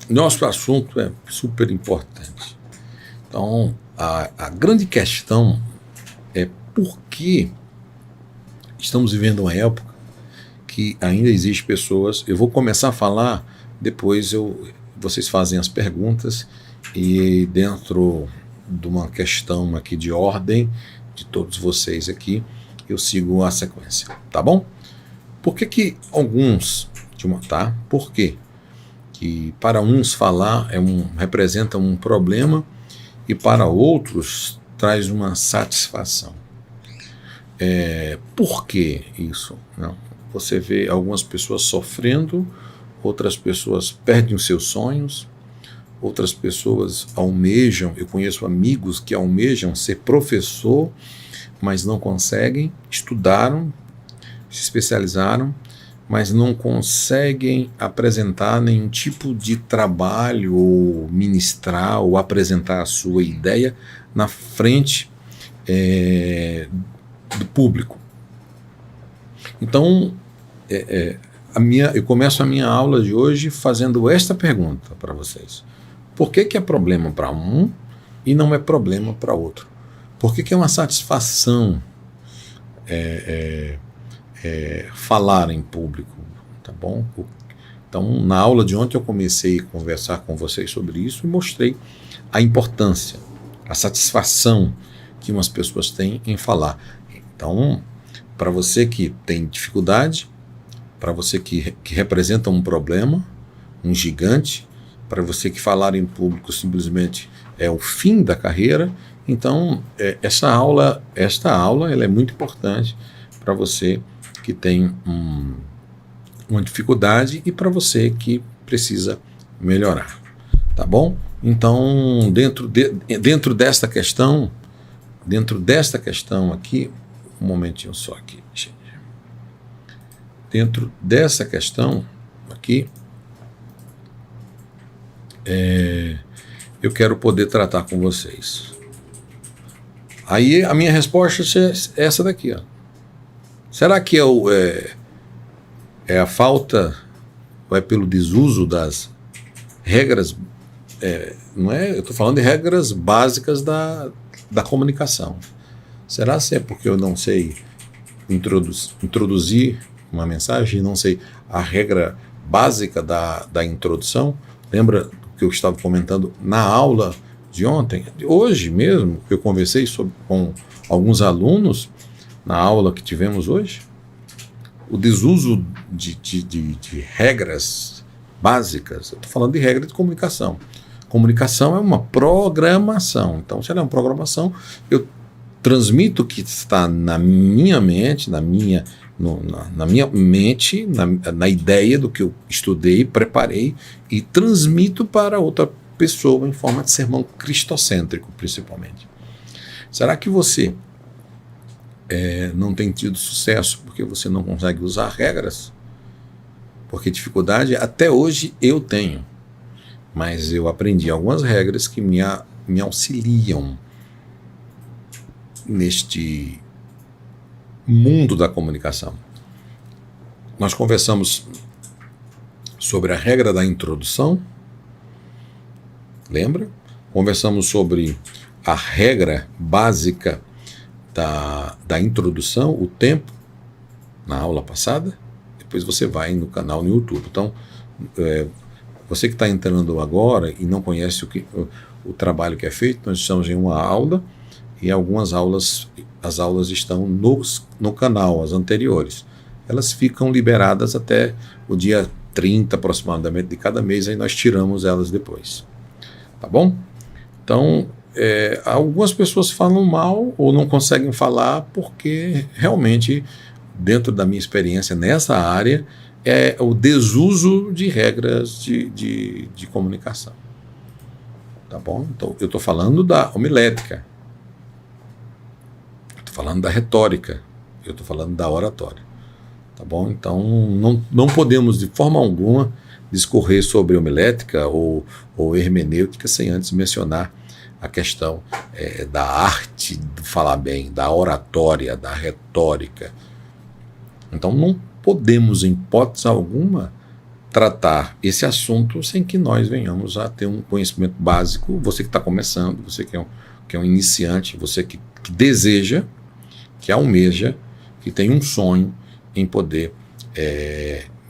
Nosso assunto é super importante. Então, a grande questão é por que estamos vivendo uma época que ainda existe pessoas. Eu vou começar a falar, depois vocês fazem as perguntas e dentro de uma questão aqui de ordem de todos vocês aqui, eu sigo a sequência, tá bom? Por que alguns, tá? Por quê? Que para uns falar representa um problema e para outros traz uma satisfação. Por que isso? Não? Você vê algumas pessoas sofrendo, outras pessoas perdem os seus sonhos, outras pessoas almejam, eu conheço amigos que almejam ser professor, mas não conseguem, estudaram, se especializaram, mas não conseguem apresentar nenhum tipo de trabalho ou ministrar ou apresentar a sua ideia na frente do público. Então, eu começo a minha aula de hoje fazendo esta pergunta para vocês. Por que é problema para um e não é problema para outro? Por que é uma satisfação falar em público, tá bom? Então, na aula de ontem eu comecei a conversar com vocês sobre isso e mostrei a importância, a satisfação que umas pessoas têm em falar. Então, para você que tem dificuldade, para você que representa um problema, um gigante, para você que falar em público simplesmente é o fim da carreira, então esta aula ela é muito importante para você que tem uma dificuldade e para você que precisa melhorar, tá bom? Então, dentro desta questão aqui, um momentinho só aqui, gente. Dentro dessa questão aqui, eu quero poder tratar com vocês. Aí a minha resposta é essa daqui, ó. Será que é a falta, ou é pelo desuso das regras? Não é? Eu estou falando de regras básicas da comunicação. Será se é porque eu não sei introduzir uma mensagem, não sei a regra básica da introdução? Lembra do que eu estava comentando na aula de ontem? Hoje mesmo, eu conversei com alguns alunos na aula que tivemos hoje. O desuso de regras básicas. Eu estou falando de regra de comunicação. Comunicação é uma programação. Então, se ela é uma programação, eu transmito o que está na minha mente, na minha mente, na ideia do que eu estudei, preparei e transmito para outra pessoa em forma de sermão cristocêntrico, principalmente. Será que você não tem tido sucesso porque você não consegue usar regras? Porque dificuldade até hoje eu tenho, mas eu aprendi algumas regras que me auxiliam neste mundo da comunicação. Nós conversamos sobre a regra da introdução, lembra? Conversamos sobre a regra básica da introdução, o tempo, na aula passada. Depois você vai no canal no YouTube. Então, você que está entrando agora e não conhece o trabalho que é feito, nós estamos em uma aula e algumas as aulas estão no canal, as anteriores. Elas ficam liberadas até o dia 30 aproximadamente de cada mês, aí nós tiramos elas depois. Tá bom? Então, algumas pessoas falam mal ou não conseguem falar porque realmente, dentro da minha experiência nessa área, é o desuso de regras de comunicação. Tá bom? Então, eu estou falando da homilética, estou falando da retórica, eu estou falando da oratória. Tá bom? Então, não podemos de forma alguma discorrer sobre homilética ou hermenêutica sem antes mencionar a questão da arte do falar bem, da oratória, da retórica. Então, não podemos, em hipótese alguma, tratar esse assunto sem que nós venhamos a ter um conhecimento básico. Você que está começando, você que é um iniciante, você que deseja, que almeja, que tem um sonho em poder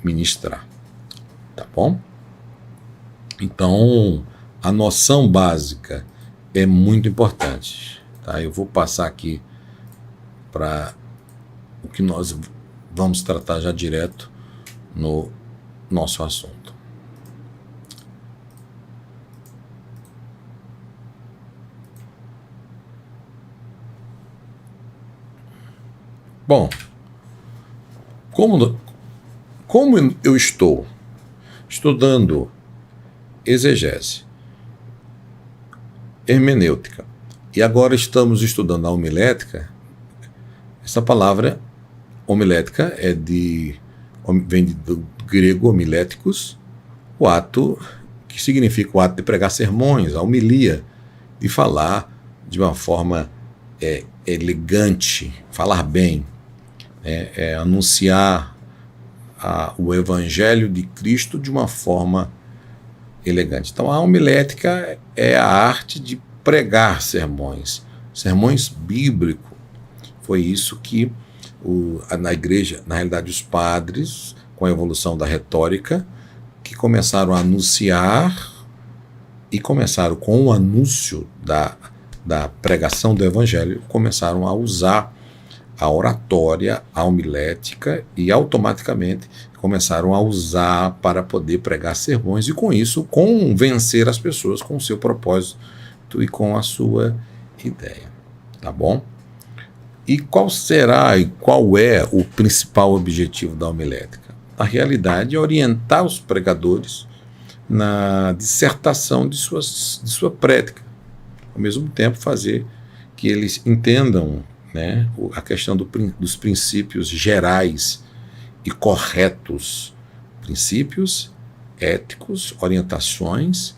ministrar. Tá bom? Então, a noção básica é muito importante. Tá? Eu vou passar aqui para o que nós vamos tratar já direto no nosso assunto. Bom, como eu estou estudando exegese, hermenêutica, e agora estamos estudando a homilética, essa palavra homilética vem do grego homiléticos, o ato que significa o ato de pregar sermões, a homilia, de falar de uma forma elegante, falar bem, anunciar o evangelho de Cristo de uma forma elegante. Então a homilética é a arte de pregar sermões bíblicos. Foi isso que na igreja, na realidade, os padres, com a evolução da retórica, que começaram a anunciar e começaram com o anúncio da pregação do evangelho, começaram a usar a oratória, a homilética, e automaticamente começaram a usar para poder pregar sermões e, com isso, convencer as pessoas com o seu propósito e com a sua ideia. Tá bom? E qual é o principal objetivo da homilética? Na realidade, é orientar os pregadores na dissertação de sua prédica. Ao mesmo tempo, fazer que eles entendam, né, a questão dos princípios gerais e corretos, princípios éticos, orientações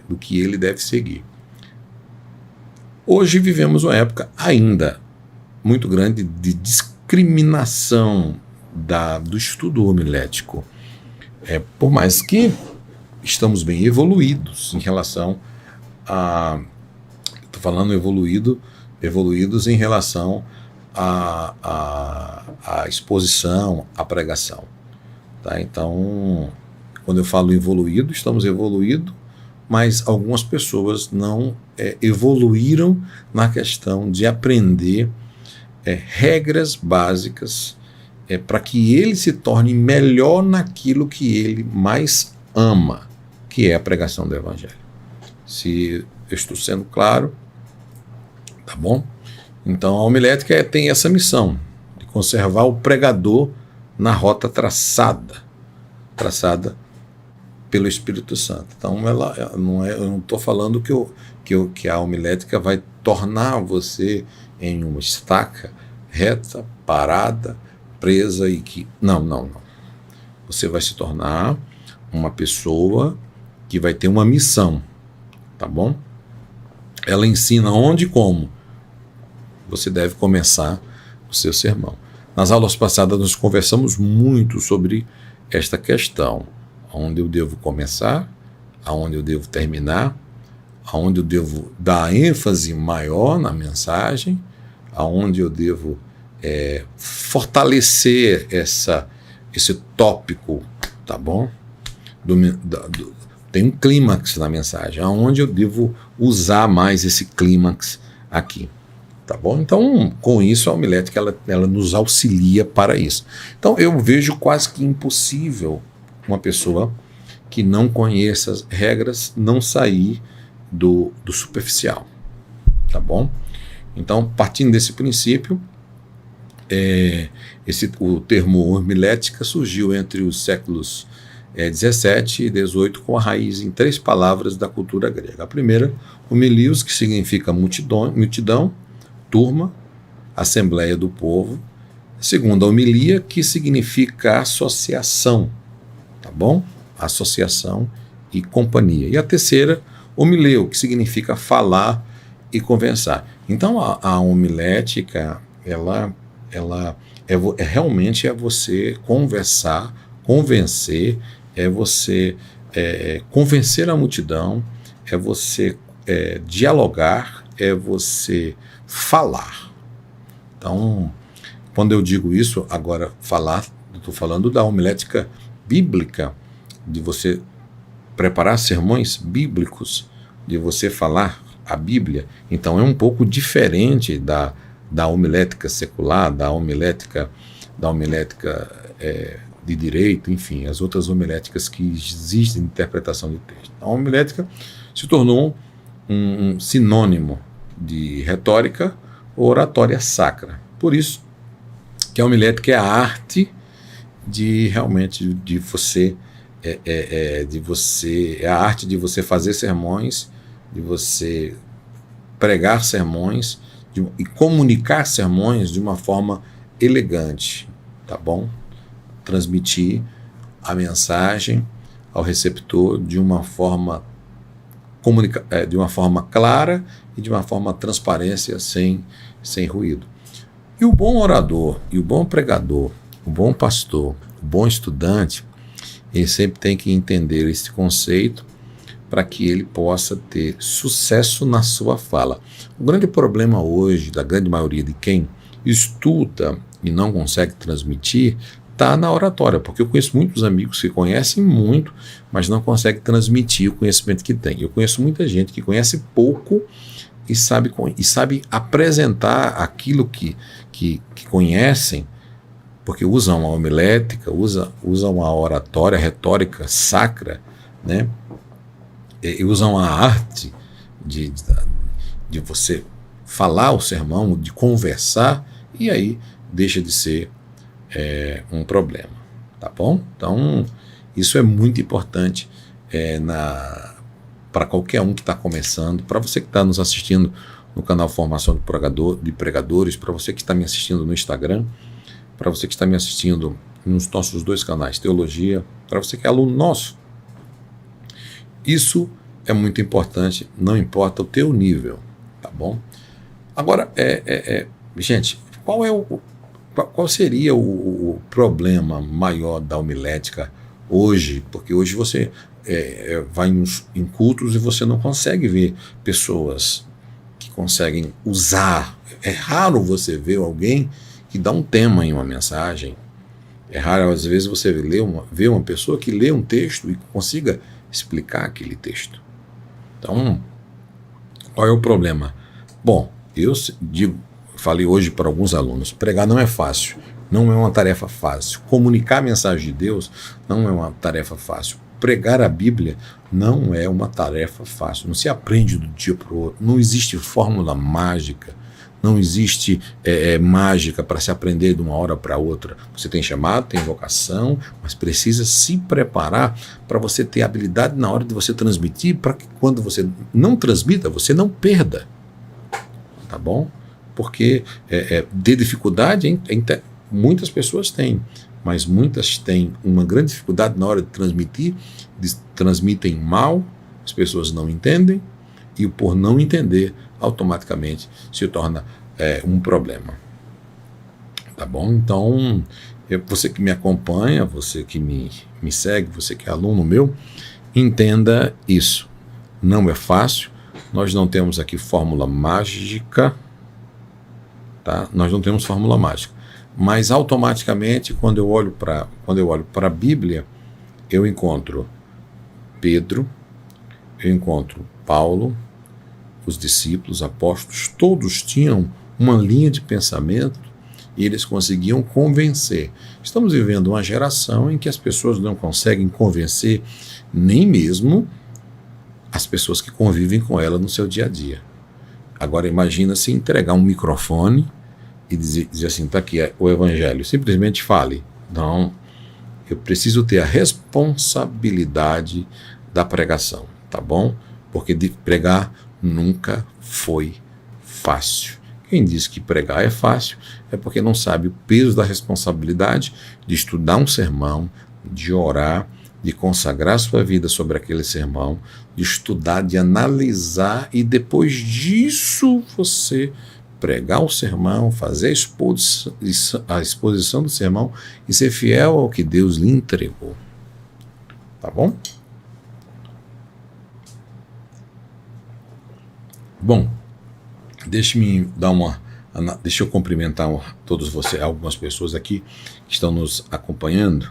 do que ele deve seguir. Hoje vivemos uma época ainda muito grande de discriminação do estudo homilético. Por mais que estamos bem evoluídos em relação a... Estou falando evoluídos em relação à exposição, à pregação. Tá? Então, quando eu falo evoluído, estamos evoluídos, mas algumas pessoas não evoluíram na questão de aprender regras básicas para que ele se torne melhor naquilo que ele mais ama, que é a pregação do evangelho. Se eu estou sendo claro, tá bom? Então a homilética tem essa missão de conservar o pregador na rota traçada pelo Espírito Santo. Então eu não estou falando que a homilética vai tornar você em uma estaca reta, parada, presa e que... Não. Você vai se tornar uma pessoa que vai ter uma missão, tá bom? Ela ensina onde e como você deve começar o seu sermão. Nas aulas passadas nós conversamos muito sobre esta questão. Aonde eu devo começar, aonde eu devo terminar, aonde eu devo dar ênfase maior na mensagem, aonde eu devo fortalecer esse tópico, tá bom? Tem um clímax na mensagem, aonde eu devo usar mais esse clímax aqui, tá bom? Então, com isso, a homilética ela nos auxilia para isso. Então, eu vejo quase que impossível uma pessoa que não conheça as regras não sair do superficial, tá bom? Então, partindo desse princípio, o termo homilética surgiu entre os séculos 17 e 18 com a raiz em 3 palavras da cultura grega. A primeira, homilios, que significa multidão, turma, assembleia do povo. A segunda, homilia, que significa associação, tá bom? Associação e companhia. E a terceira, homileu, que significa falar e conversar. Então a homilética, ela realmente é você conversar Convencer é você convencer a multidão, é você dialogar, é você falar. Então, quando eu digo isso, agora falar, estou falando da homilética bíblica, de você preparar sermões bíblicos, de você falar a Bíblia. Então é um pouco diferente da homilética secular, da homilética de direito, enfim, as outras homiléticas que existem de interpretação de texto. A homilética se tornou um sinônimo de retórica ou oratória sacra. Por isso que a homilética é a arte de realmente de você é a arte de você fazer sermões, de você pregar sermões e comunicar sermões de uma forma elegante, tá bom? Transmitir a mensagem ao receptor de uma forma clara e de uma forma transparência, sem ruído. E o bom orador, e o bom pregador, o bom pastor, o bom estudante, ele sempre tem que entender esse conceito para que ele possa ter sucesso na sua fala. O grande problema hoje, da grande maioria de quem estuda e não consegue transmitir, está na oratória, porque eu conheço muitos amigos que conhecem muito, mas não conseguem transmitir o conhecimento que tem. Eu conheço muita gente que conhece pouco e sabe apresentar aquilo que conhecem, porque usam a homilética, usam a oratória, a retórica sacra, né? E usam a arte de você falar o sermão, de conversar, e aí deixa de ser um problema, tá bom? Então, isso é muito importante para qualquer um que está começando, para você que está nos assistindo no canal Formação de Pregadores, para você que está me assistindo no Instagram, para você que está me assistindo nos nossos 2 canais, Teologia, para você que é aluno nosso. Isso é muito importante, não importa o teu nível, tá bom? Agora, gente, qual seria o problema maior da homilética hoje? Porque hoje você vai em cultos e você não consegue ver pessoas que conseguem usar. É raro você ver alguém que dá um tema em uma mensagem. É raro, às vezes, você ver uma pessoa que lê um texto e consiga explicar aquele texto. Então, qual é o problema? Bom, eu falei hoje para alguns alunos, pregar não é fácil, não é uma tarefa fácil. Comunicar a mensagem de Deus não é uma tarefa fácil. Pregar a Bíblia não é uma tarefa fácil. Não se aprende do dia para o outro. Não existe fórmula mágica. Não existe mágica para se aprender de uma hora para outra. Você tem chamado, tem vocação, mas precisa se preparar para você ter habilidade na hora de você transmitir, para que quando você não transmita, você não perda. Tá bom? Porque de dificuldade, muitas pessoas têm, mas muitas têm uma grande dificuldade na hora de transmitir, transmitem mal, as pessoas não entendem, e por não entender, automaticamente se torna um problema. Tá bom? Então, você que me acompanha, você que me segue, você que é aluno meu, entenda isso. Não é fácil, nós não temos aqui fórmula mágica, tá? Nós não temos fórmula mágica, mas automaticamente, quando eu olho para a Bíblia, eu encontro Pedro, eu encontro Paulo, os discípulos, apóstolos, todos tinham uma linha de pensamento e eles conseguiam convencer. Estamos vivendo uma geração em que as pessoas não conseguem convencer nem mesmo as pessoas que convivem com ela no seu dia a dia. Agora imagina se entregar um microfone e dizer assim, está aqui o evangelho, simplesmente fale. Não, eu preciso ter a responsabilidade da pregação, tá bom? Porque de pregar nunca foi fácil. Quem diz que pregar é fácil é porque não sabe o peso da responsabilidade de estudar um sermão, de orar, de consagrar sua vida sobre aquele sermão, de estudar, de analisar e depois disso você pregar o sermão, fazer a exposição do sermão e ser fiel ao que Deus lhe entregou. Tá bom? Bom, deixa eu cumprimentar todos vocês, algumas pessoas aqui que estão nos acompanhando.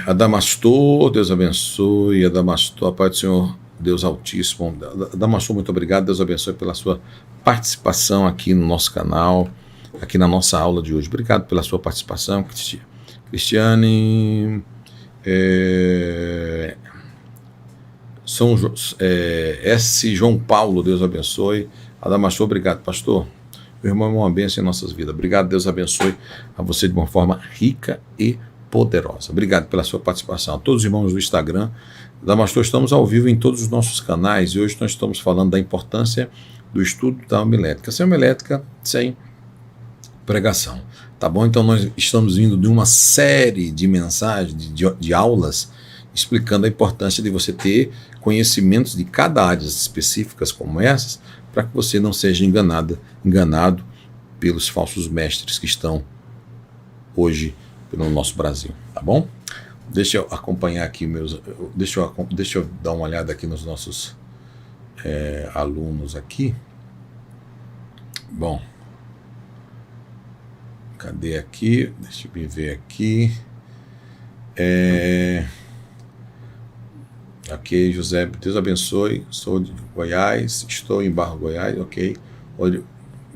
Adamastor, Deus abençoe. Adamastor, a paz do Senhor, Deus Altíssimo. Adamastor, muito obrigado, Deus abençoe pela sua participação aqui no nosso canal, aqui na nossa aula de hoje. Obrigado pela sua participação, Cristiane. S. João Paulo, Deus abençoe. Adamastor, obrigado, pastor. Meu irmão, é uma bênção em nossas vidas. Obrigado, Deus abençoe a você de uma forma rica e poderosa. Obrigado pela sua participação. A todos os irmãos do Instagram, Adamastor, estamos ao vivo em todos os nossos canais e hoje nós estamos falando da importância do estudo da homilética. Sem homilética, sem pregação. Tá bom? Então nós estamos vindo de uma série de mensagens, de aulas, explicando a importância de você ter conhecimentos de cada área específicas como essas, para que você não seja enganado pelos falsos mestres que estão hoje pelo nosso Brasil, tá bom? Deixa eu acompanhar aqui deixa eu dar uma olhada aqui nos nossos alunos aqui. Bom, cadê aqui? Deixa eu me ver aqui. Ok, José, Deus abençoe. Sou de Goiás, estou em Barra, Goiás. Ok,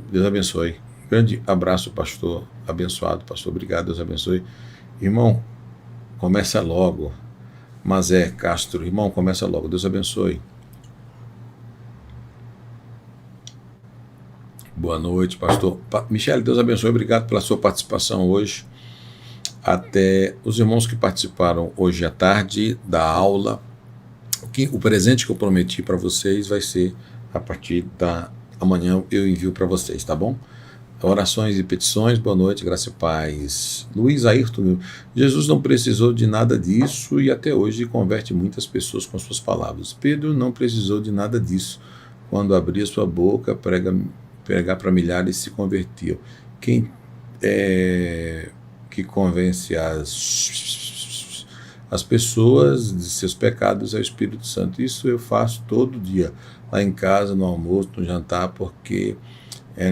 Deus abençoe. Grande abraço, pastor abençoado. Pastor, obrigado, Deus abençoe. Irmão, começa logo. Mazé Castro, irmão, começa logo. Deus abençoe. Boa noite, pastor. Michele, Deus abençoe. Obrigado pela sua participação hoje. Até os irmãos que participaram hoje à tarde da aula. O presente que eu prometi para vocês vai ser a partir da amanhã, eu envio para vocês, tá bom? Orações e petições, boa noite, graça e paz. Luiz Ayrton, Jesus não precisou de nada disso e até hoje converte muitas pessoas com suas palavras. Pedro não precisou de nada disso. Quando abria sua boca, pregar para milhares se convertiam. Quem que convence as pessoas de seus pecados é o Espírito Santo. Isso eu faço todo dia, lá em casa, no almoço, no jantar, porque é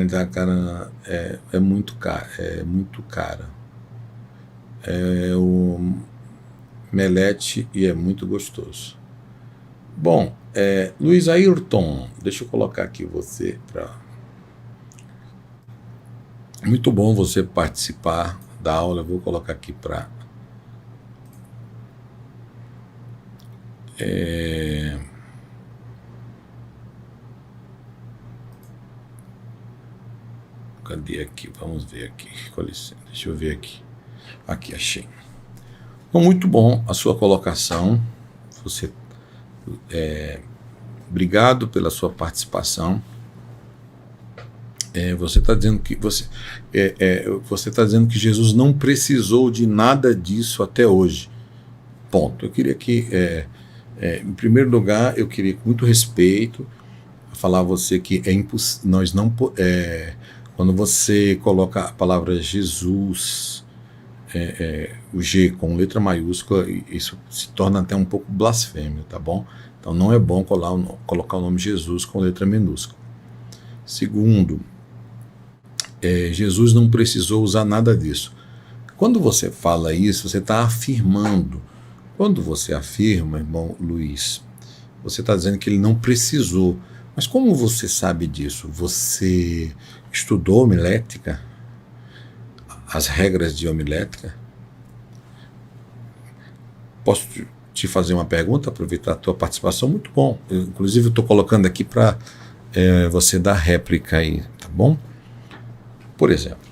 muito cara. É o melete e é muito gostoso. Bom, Luiz Ayrton, deixa eu colocar aqui você para... Muito bom você participar da aula, eu vou colocar aqui para... Cadê aqui? Vamos ver aqui. Com licença, deixa eu ver aqui. Aqui, achei. Então, muito bom a sua colocação. Você, obrigado pela sua participação. Você está dizendo que você está dizendo que Jesus não precisou de nada disso até hoje. Ponto. Eu queria que em primeiro lugar, eu queria com muito respeito falar a você que nós não quando você coloca a palavra Jesus, o G com letra maiúscula, isso se torna até um pouco blasfêmio, tá bom? Então não é bom colocar o nome Jesus com letra minúscula. Segundo, Jesus não precisou usar nada disso. Quando você fala isso, você está afirmando. Quando você afirma, irmão Luiz, você está dizendo que ele não precisou. Mas como você sabe disso? Você estudou homilética? As regras de homilética? Posso te fazer uma pergunta, aproveitar a tua participação? Muito bom. Inclusive, eu estou colocando aqui para você dar réplica aí, tá bom? Por exemplo,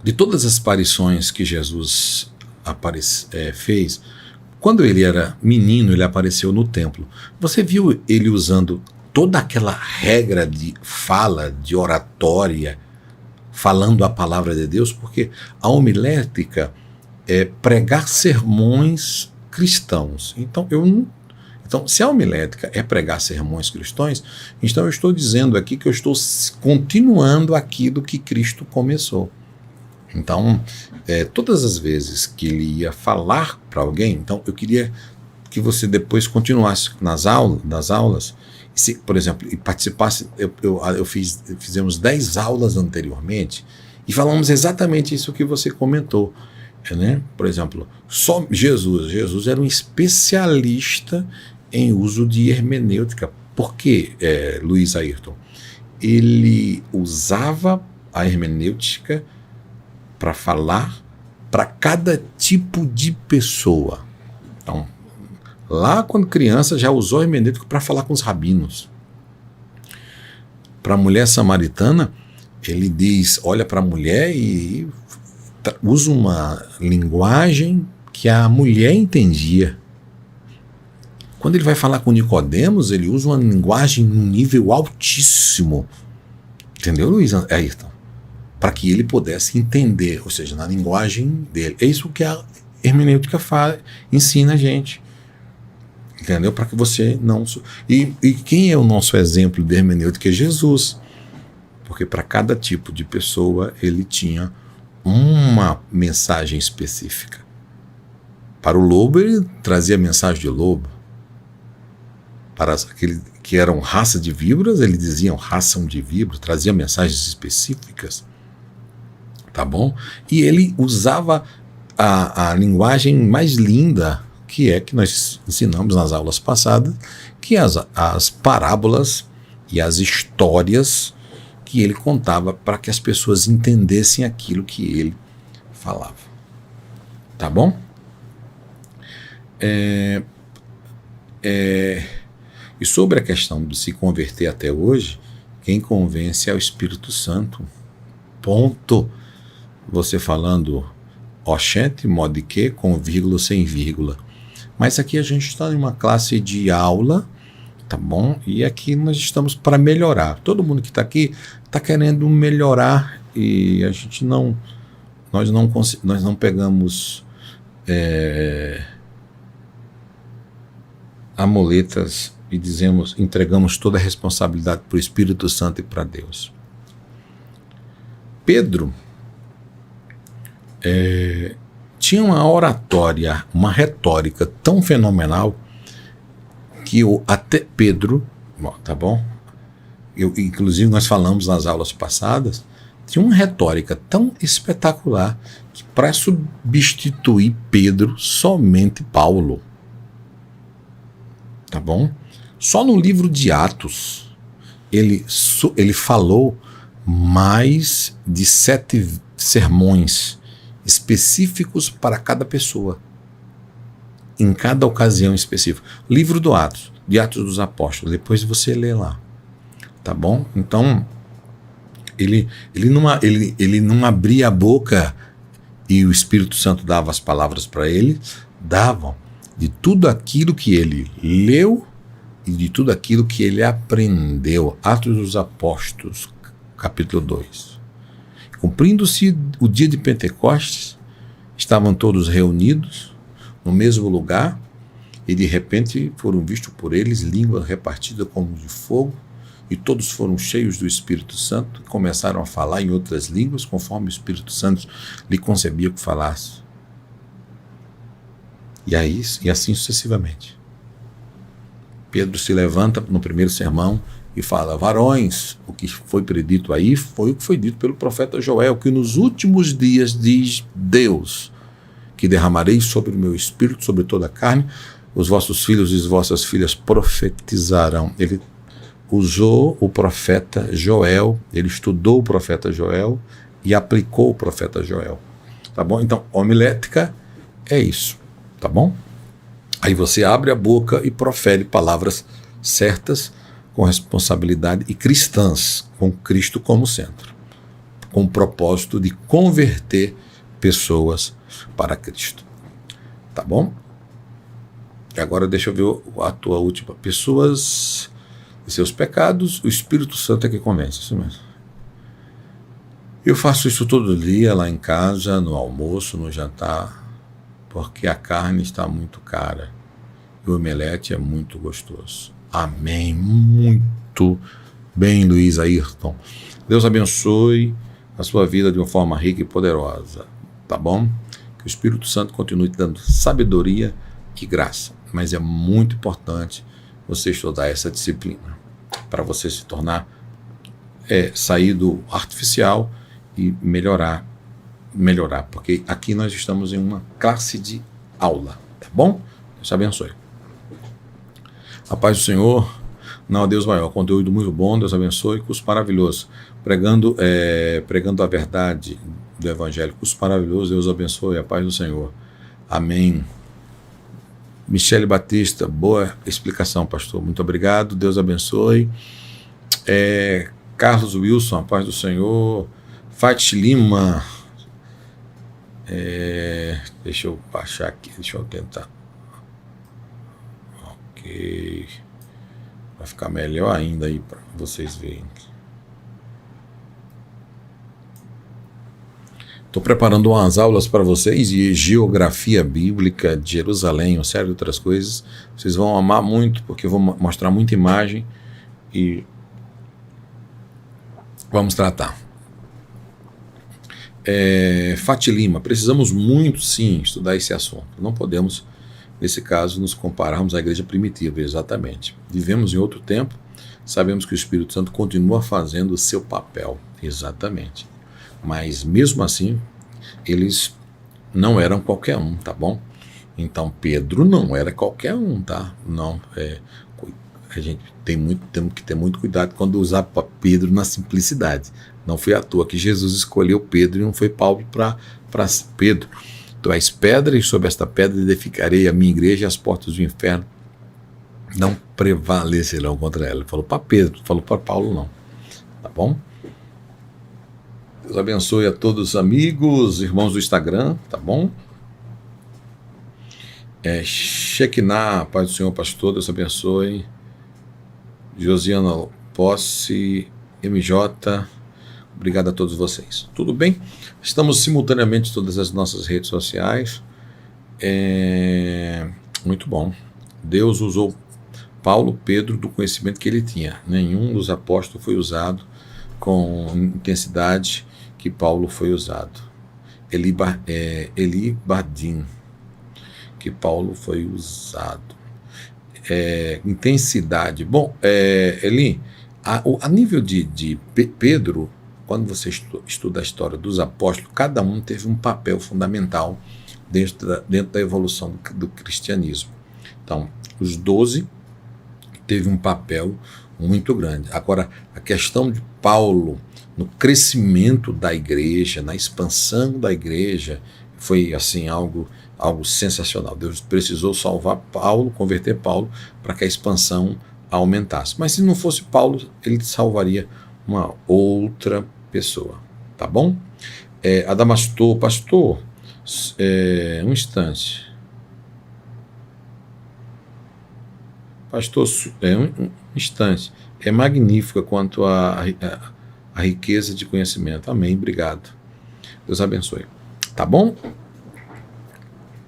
de todas as aparições que Jesus fez, quando ele era menino, ele apareceu no templo. Você viu ele usando toda aquela regra de fala, de oratória, falando a palavra de Deus? Porque a homilética é pregar sermões cristãos. Então Então, se a homilética é pregar sermões cristãos, então eu estou dizendo aqui que eu estou continuando aquilo que Cristo começou. Então, todas as vezes que ele ia falar para alguém, então eu queria que você depois continuasse nas aulas, se, por exemplo, e participasse. Fizemos 10 aulas anteriormente e falamos exatamente isso que você comentou. Né? Por exemplo, só Jesus era um especialista em uso de hermenêutica. Por quê, Luiz Ayrton? Ele usava a hermenêutica para falar para cada tipo de pessoa. Então, lá quando criança já usou hermenêutica para falar com os rabinos. Para a mulher samaritana, ele diz, olha para a mulher e usa uma linguagem que a mulher entendia. Quando ele vai falar com Nicodemos, ele usa uma linguagem num nível altíssimo. Entendeu, Luiz Ayrton? Para que ele pudesse entender, ou seja, na linguagem dele. É isso que a hermenêutica ensina a gente. Entendeu? Para que você não... E quem é o nosso exemplo de hermenêutica? É Jesus. Porque para cada tipo de pessoa ele tinha uma mensagem específica. Para o lobo ele trazia a mensagem de lobo. Para aqueles que eram raça de víboras, ele dizia raça de víboras, trazia mensagens específicas. Tá bom? E ele usava a linguagem mais linda, que nós ensinamos nas aulas passadas, que as parábolas e as histórias que ele contava para que as pessoas entendessem aquilo que ele falava. Tá bom? E sobre a questão de se converter até hoje, quem convence é o Espírito Santo. Ponto. Você falando oxente, modo que, com vírgula ou sem vírgula. Mas aqui a gente está em uma classe de aula, tá bom? E aqui nós estamos para melhorar. Todo mundo que está aqui está querendo melhorar e a gente nós não pegamos amuletas e entregamos toda a responsabilidade para o Espírito Santo e para Deus. Pedro tinha uma oratória, uma retórica tão fenomenal que até Pedro, tá bom? Inclusive nós falamos nas aulas passadas, tinha uma retórica tão espetacular que para substituir Pedro, somente Paulo. Tá bom? Só no livro de Atos ele falou mais de 7 sermões específicos para cada pessoa, em cada ocasião específica. Livro do Atos, de Atos dos Apóstolos, depois você lê lá, tá bom? Então, ele não abria a boca e o Espírito Santo dava as palavras para ele, davam de tudo aquilo que ele leu e de tudo aquilo que ele aprendeu. Atos dos Apóstolos, capítulo 2. Cumprindo-se o dia de Pentecostes, estavam todos reunidos no mesmo lugar e de repente foram vistos por eles línguas repartidas como de fogo e todos foram cheios do Espírito Santo e começaram a falar em outras línguas conforme o Espírito Santo lhe concebia que falasse. E assim sucessivamente. Pedro se levanta no primeiro sermão e fala: varões, o que foi predito aí foi o que foi dito pelo profeta Joel, que nos últimos dias diz Deus, que derramarei sobre o meu espírito, sobre toda a carne, os vossos filhos e as vossas filhas profetizarão. Ele usou o profeta Joel, ele estudou o profeta Joel e aplicou o profeta Joel. Tá bom? Então, homilética é isso. Tá bom? Aí você abre a boca e profere palavras certas, com responsabilidade e cristãs, com Cristo como centro, com o propósito de converter pessoas para Cristo. Tá bom? E agora deixa eu ver a tua última. Pessoas e seus pecados, o Espírito Santo é que convence. Isso mesmo. Eu faço isso todo dia lá em casa, no almoço, no jantar, porque a carne está muito cara. e o omelete é muito gostoso. Amém. Muito bem, Luiz Ayrton. Deus abençoe a sua vida de uma forma rica e poderosa, tá bom? Que o Espírito Santo continue te dando sabedoria e graça. Mas é muito importante você estudar essa disciplina para você se tornar, sair do artificial e melhorar, porque aqui nós estamos em uma classe de aula, tá bom? Deus abençoe. A paz do Senhor. Não, Deus maior, conteúdo muito bom, Deus abençoe, curso maravilhoso, pregando a verdade do Evangelho, curso maravilhoso, Deus abençoe, a paz do Senhor, amém. Michele Batista, boa explicação, pastor, muito obrigado, Deus abençoe. Carlos Wilson, a paz do Senhor. Fati Lima, deixa eu baixar aqui, deixa eu tentar, ok. Vai ficar melhor ainda aí para vocês verem. Estou preparando umas aulas para vocês de geografia bíblica de Jerusalém, uma série de outras coisas. Vocês vão amar muito, porque eu vou mostrar muita imagem e vamos tratar. Fati Lima, precisamos muito sim estudar esse assunto. Não podemos, nesse caso, nos compararmos à igreja primitiva, exatamente. Vivemos em outro tempo, sabemos que o Espírito Santo continua fazendo o seu papel, exatamente. Mas, mesmo assim, eles não eram qualquer um, tá bom? Então, Pedro não era qualquer um, tá? Não, a gente temos que ter muito cuidado quando usar Pedro na simplicidade. Não foi à toa que Jesus escolheu Pedro e não foi Paulo para Pedro. Tu és pedra e sobre esta pedra edificarei a minha igreja e as portas do inferno não prevalecerão contra ela. Ele falou para Pedro, falou para Paulo não. Tá bom? Deus abençoe a todos os amigos, irmãos do Instagram, tá bom? Shekinah, paz do Senhor, pastor, Deus abençoe. Josiana Posse, MJ, obrigado a todos vocês. Tudo bem? Estamos simultaneamente em todas as nossas redes sociais. Muito bom. Deus usou Paulo, Pedro, do conhecimento que ele tinha. Nenhum dos apóstolos foi usado com intensidade que Paulo foi usado. Eli Bardim, que Paulo foi usado. Intensidade. Bom, Eli, a nível de Pedro, quando você estuda a história dos apóstolos, cada um teve um papel fundamental dentro da evolução do cristianismo. Então, os 12 teve um papel muito grande. Agora, a questão de Paulo no crescimento da igreja, na expansão da igreja, foi assim algo sensacional. Deus precisou salvar Paulo, converter Paulo, para que a expansão aumentasse. Mas se não fosse Paulo, ele salvaria uma outra pessoa. Tá bom? Adamastor, pastor, um instante. Pastor, um instante. É magnífica quanto a riqueza de conhecimento. Amém, obrigado. Deus abençoe. Tá bom?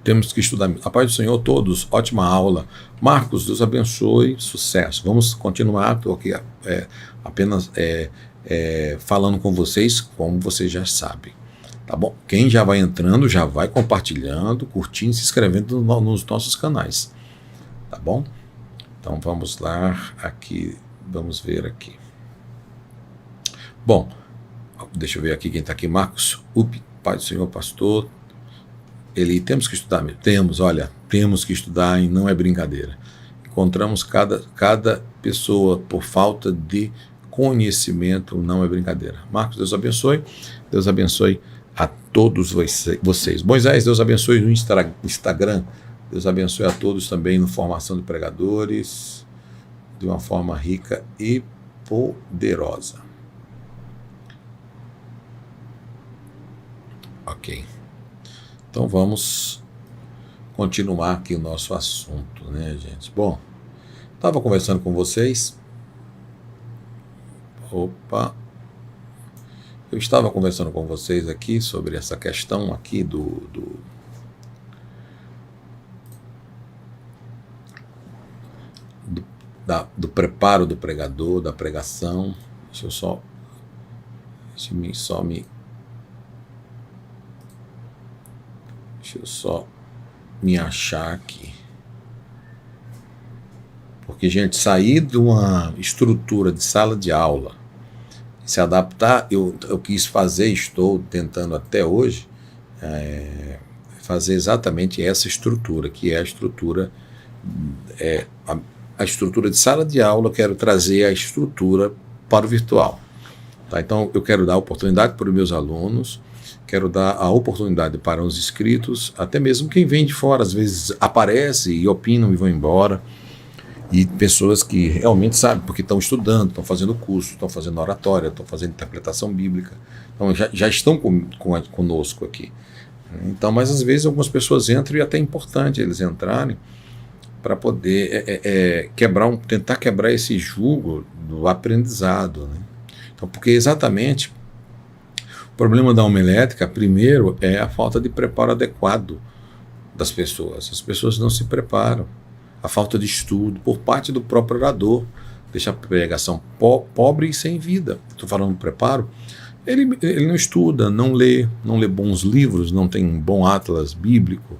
Temos que estudar. A paz do Senhor todos, ótima aula. Marcos, Deus abençoe, sucesso. Vamos continuar, estou aqui apenas falando com vocês, como vocês já sabem. Tá bom? Quem já vai entrando, já vai compartilhando, curtindo, se inscrevendo nos nossos canais. Tá bom? Então vamos lá, aqui, vamos ver aqui. Bom, deixa eu ver aqui quem está aqui. Marcos, Pai do Senhor, pastor. Temos que estudar mesmo. Temos que estudar e não é brincadeira. Encontramos cada pessoa por falta de conhecimento, não é brincadeira. Marcos, Deus abençoe. Deus abençoe a todos vocês. Moisés, Deus abençoe no Instagram. Deus abençoe a todos também no Formação de Pregadores, de uma forma rica e poderosa. Ok. Então vamos continuar aqui o nosso assunto, né, gente? Bom, estava conversando com vocês. Eu estava conversando com vocês aqui sobre essa questão aqui do preparo do pregador, da pregação. Deixa eu só me achar aqui. Porque, gente, sair de uma estrutura de sala de aula, se adaptar, eu quis fazer, estou tentando até hoje, fazer exatamente essa estrutura, que é a estrutura, a estrutura de sala de aula. Eu quero trazer a estrutura para o virtual. Tá? Então, eu quero dar oportunidade para os meus alunos, quero dar a oportunidade para os inscritos, até mesmo quem vem de fora, às vezes aparece e opinam e vão embora. E pessoas que realmente sabem, porque estão estudando, estão fazendo curso, estão fazendo oratória, estão fazendo interpretação bíblica, então já estão conosco aqui. Então, mas às vezes algumas pessoas entram e até é importante eles entrarem para poder tentar quebrar esse jugo do aprendizado, né? Então, porque exatamente o problema da homilética, primeiro, é a falta de preparo adequado das pessoas. As pessoas não se preparam. A falta de estudo por parte do próprio orador deixa a pregação pobre e sem vida. Estou falando do preparo. Ele não estuda, não lê bons livros, não tem um bom atlas bíblico.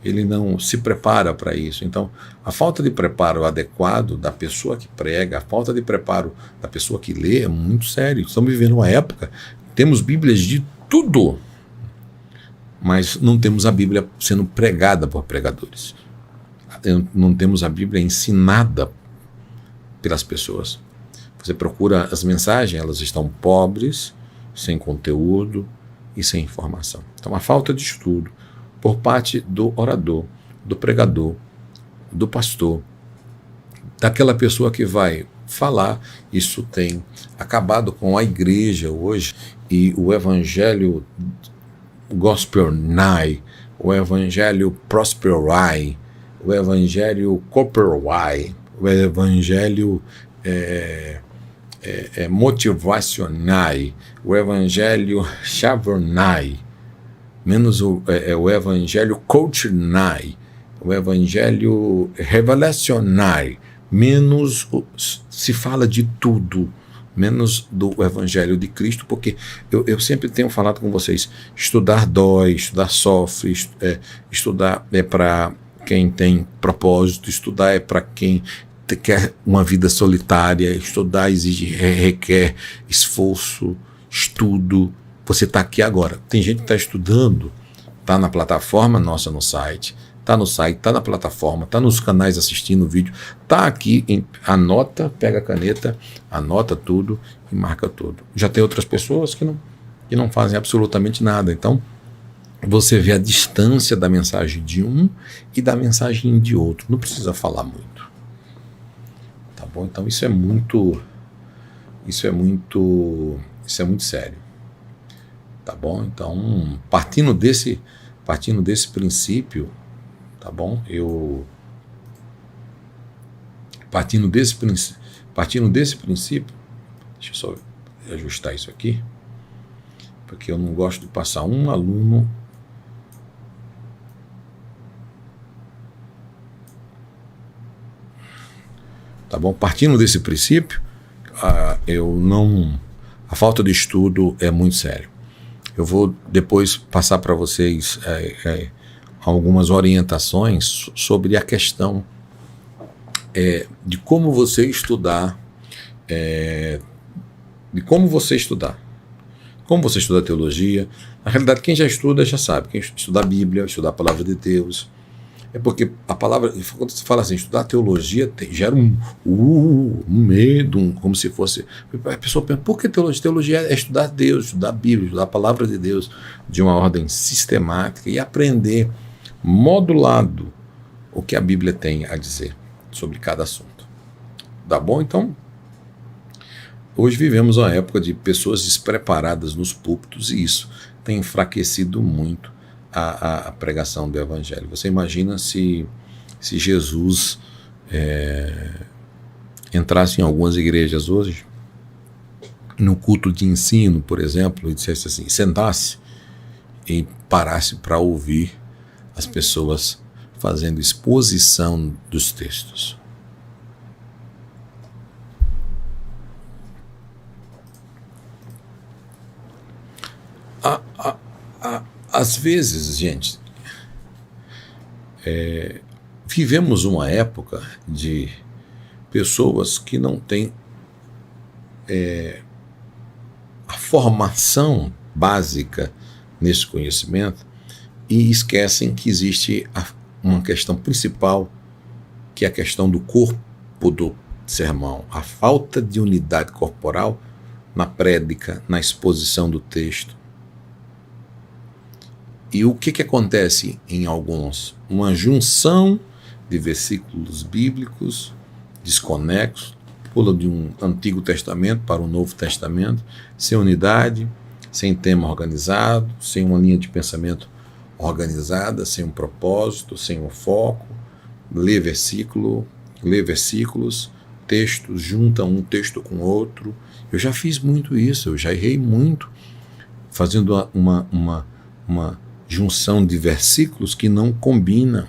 Ele não se prepara para isso. Então, a falta de preparo adequado da pessoa que prega, a falta de preparo da pessoa que lê é muito sério. Estamos vivendo uma época, temos Bíblias de tudo, mas não temos a Bíblia sendo pregada por pregadores. Não temos a Bíblia ensinada pelas pessoas. Você procura as mensagens, elas estão pobres, sem conteúdo e sem informação. Então, a falta de estudo por parte do orador, do pregador, do pastor, daquela pessoa que vai falar, isso tem acabado com a igreja hoje. E o evangelho gospelnai, o evangelho prosperai, o evangelho cooperai, o evangelho motivacionai, o evangelho chavernai, menos o evangelho coachnai, o evangelho revelacionai, menos se fala de tudo, menos do evangelho de Cristo, porque eu sempre tenho falado com vocês, estudar dói, estudar sofre, estudar é para quem tem propósito, estudar é para quem quer uma vida solitária, estudar requer esforço, estudo. Você está aqui agora. Tem gente que está estudando, está na plataforma nossa no site, está na plataforma, está nos canais assistindo o vídeo, está aqui, anota, pega a caneta, anota tudo e marca tudo. Já tem outras pessoas que não fazem absolutamente nada. Então, você vê a distância da mensagem de um e da mensagem de outro. Não precisa falar muito. Tá bom? Então isso é muito sério. Tá bom? Então, partindo desse princípio, tá bom? Partindo desse princípio, deixa eu só ajustar isso aqui, porque eu não gosto de passar um aluno. Tá bom? Partindo desse princípio, a falta de estudo é muito sério. Eu vou depois passar para vocês algumas orientações sobre a questão de como você estudar, como você estudar teologia. Na realidade, quem já estuda já sabe. Quem estuda a Bíblia, estudar a palavra de Deus. É porque a palavra, quando você fala assim, estudar teologia gera um medo, como se fosse. A pessoa pensa, por que teologia? Teologia é estudar Deus, estudar a Bíblia, estudar a palavra de Deus de uma ordem sistemática e aprender modulado o que a Bíblia tem a dizer sobre cada assunto. Tá bom? Então, hoje vivemos uma época de pessoas despreparadas nos púlpitos e isso tem enfraquecido muito a pregação do Evangelho. Você imagina se Jesus entrasse em algumas igrejas hoje, no culto de ensino, por exemplo, e dissesse assim, sentasse e parasse para ouvir as pessoas fazendo exposição dos textos. Às vezes, gente, vivemos uma época de pessoas que não têm a formação básica nesse conhecimento e esquecem que existe uma questão principal, que é a questão do corpo do sermão, a falta de unidade corporal na prédica, na exposição do texto. E o que acontece em alguns? Uma junção de versículos bíblicos desconexos, pula de um Antigo Testamento para o Novo Testamento, sem unidade, sem tema organizado, sem uma linha de pensamento organizada, sem um propósito, sem um foco, lê versículos, textos, junta um texto com outro. Eu já fiz muito isso, eu já errei muito, fazendo uma junção de versículos que não combinam,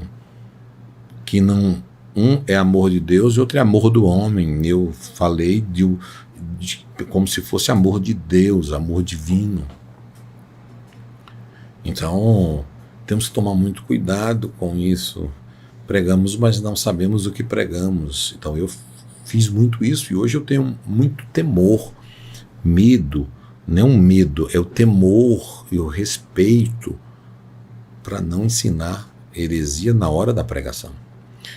que não, um é amor de Deus e outro é amor do homem. Eu falei como se fosse amor de Deus, amor divino. Então, temos que tomar muito cuidado com isso. Pregamos, mas não sabemos o que pregamos. Então, eu fiz muito isso e hoje eu tenho muito temor, medo. Não é um medo, é o temor e o respeito para não ensinar heresia na hora da pregação.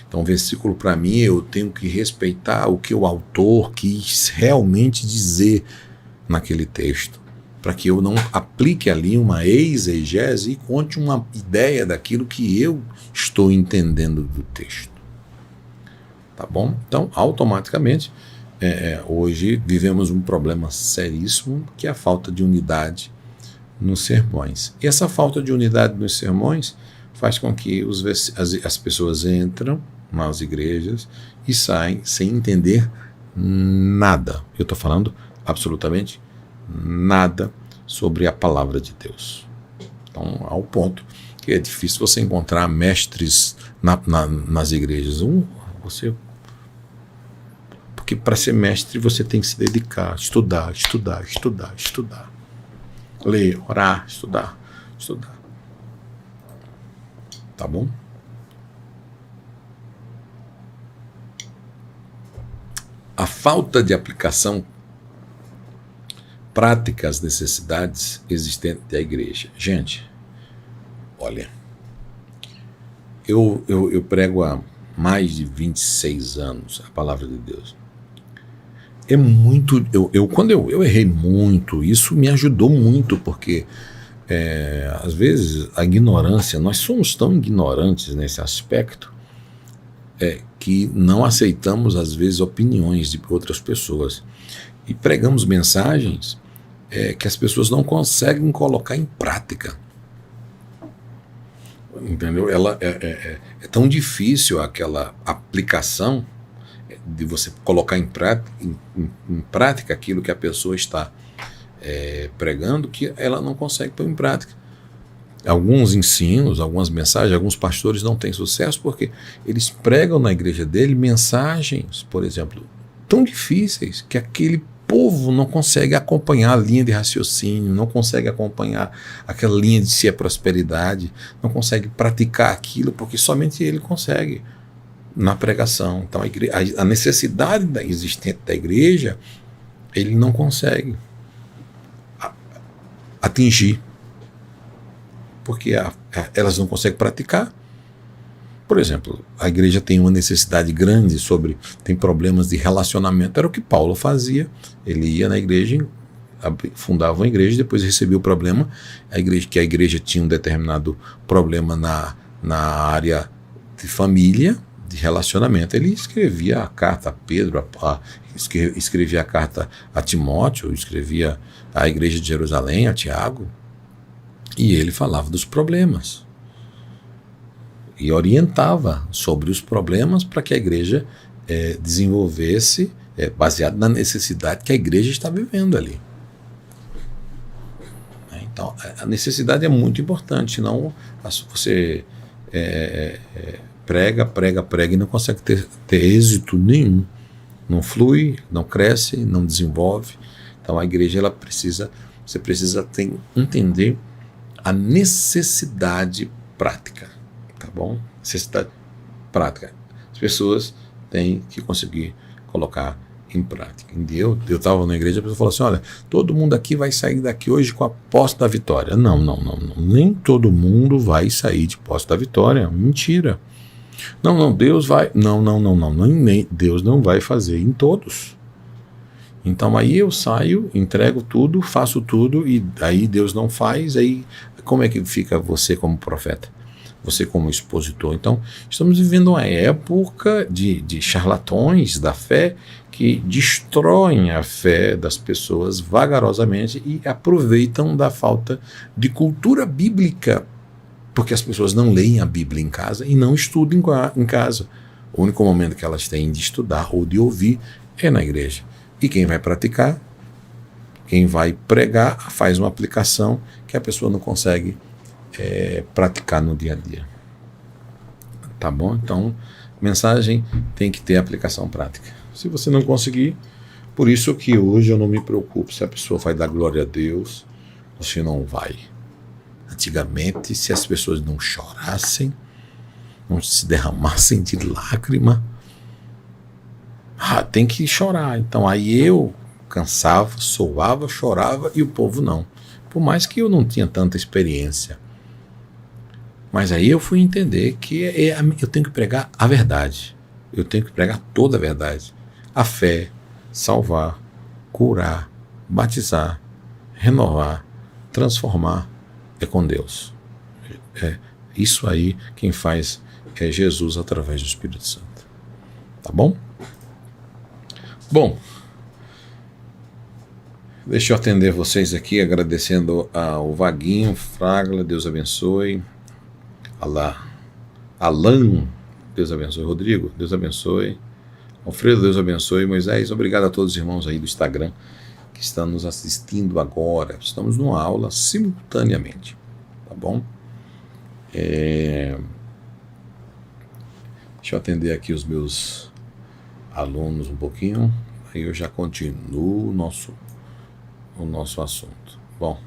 Então, o versículo, para mim, eu tenho que respeitar o que o autor quis realmente dizer naquele texto, para que eu não aplique ali uma exegese e conte uma ideia daquilo que eu estou entendendo do texto. Tá bom? Então, automaticamente, hoje vivemos um problema seríssimo, que é a falta de unidade nos sermões. E essa falta de unidade nos sermões faz com que as pessoas entram nas igrejas e saem sem entender nada. Eu estou falando absolutamente nada sobre a palavra de Deus. Então, ao ponto que é difícil você encontrar mestres nas igrejas. Porque para ser mestre você tem que se dedicar, estudar. Ler, orar, estudar. Tá bom? A falta de aplicação prática às necessidades existentes da igreja. Gente, olha, eu prego há mais de 26 anos a palavra de Deus. É muito. Quando eu errei muito, isso me ajudou muito, porque às vezes a ignorância, nós somos tão ignorantes nesse aspecto, que não aceitamos às vezes opiniões de outras pessoas e pregamos mensagens que as pessoas não conseguem colocar em prática. Entendeu? Ela é tão difícil aquela aplicação de você colocar em prática aquilo que a pessoa está pregando, que ela não consegue pôr em prática. Alguns ensinos, algumas mensagens, alguns pastores não têm sucesso porque eles pregam na igreja dele mensagens, por exemplo, tão difíceis que aquele povo não consegue acompanhar a linha de raciocínio, não consegue acompanhar aquela linha de se é prosperidade, não consegue praticar aquilo, porque somente ele consegue na pregação. Então a necessidade existente da igreja, ele não consegue atingir, porque elas não conseguem praticar. Por exemplo, a igreja tem uma necessidade grande tem problemas de relacionamento. Era o que Paulo fazia. Ele ia na igreja, fundava uma igreja, depois recebia o problema, a igreja tinha um determinado problema na área de família, de relacionamento. Ele escrevia a carta a Pedro, escrevia a carta a Timóteo, escrevia a igreja de Jerusalém, a Tiago, e ele falava dos problemas e orientava sobre os problemas para que a igreja desenvolvesse, baseado na necessidade que a igreja está vivendo ali. Então, a necessidade é muito importante, senão você prega e não consegue ter êxito nenhum. Não flui, não cresce, não desenvolve. Então, a igreja, você precisa entender a necessidade prática, tá bom? Necessidade prática. As pessoas têm que conseguir colocar em prática. Eu estava na igreja, a pessoa falou assim, olha, todo mundo aqui vai sair daqui hoje com a posse da vitória. Não. Nem todo mundo vai sair de posse da vitória. Mentira. Não, Deus vai... Não, nem Deus não vai fazer em todos. Então aí eu saio, entrego tudo, faço tudo, e aí Deus não faz, aí como é que fica você como profeta? Você como expositor? Então, estamos vivendo uma época de charlatões da fé que destroem a fé das pessoas vagarosamente e aproveitam da falta de cultura bíblica, porque as pessoas não leem a Bíblia em casa e não estudam em casa. O único momento que elas têm de estudar ou de ouvir é na igreja. E quem vai praticar, quem vai pregar, faz uma aplicação que a pessoa não consegue praticar no dia a dia. Tá bom? Então, mensagem tem que ter aplicação prática. Se você não conseguir, por isso que hoje eu não me preocupo se a pessoa vai dar glória a Deus ou se não vai. Antigamente, se as pessoas não chorassem, não se derramassem de lágrima, tem que chorar. Então aí eu cansava, soava, chorava e o povo não. Por mais que eu não tinha tanta experiência. Mas aí eu fui entender que eu tenho que pregar a verdade. Eu tenho que pregar toda a verdade. A fé, salvar, curar, batizar, renovar, transformar é com Deus. Isso aí quem faz é Jesus através do Espírito Santo. Tá bom? Bom, deixa eu atender vocês aqui, agradecendo ao Vaguinho, Fragla, Deus abençoe. Alan, Deus abençoe. Rodrigo, Deus abençoe. Alfredo, Deus abençoe. Moisés, obrigado a todos os irmãos aí do Instagram que estão nos assistindo agora. Estamos numa aula simultaneamente, tá bom? Deixa eu atender aqui os meus alunos um pouquinho, aí eu já continuo o nosso assunto. Bom,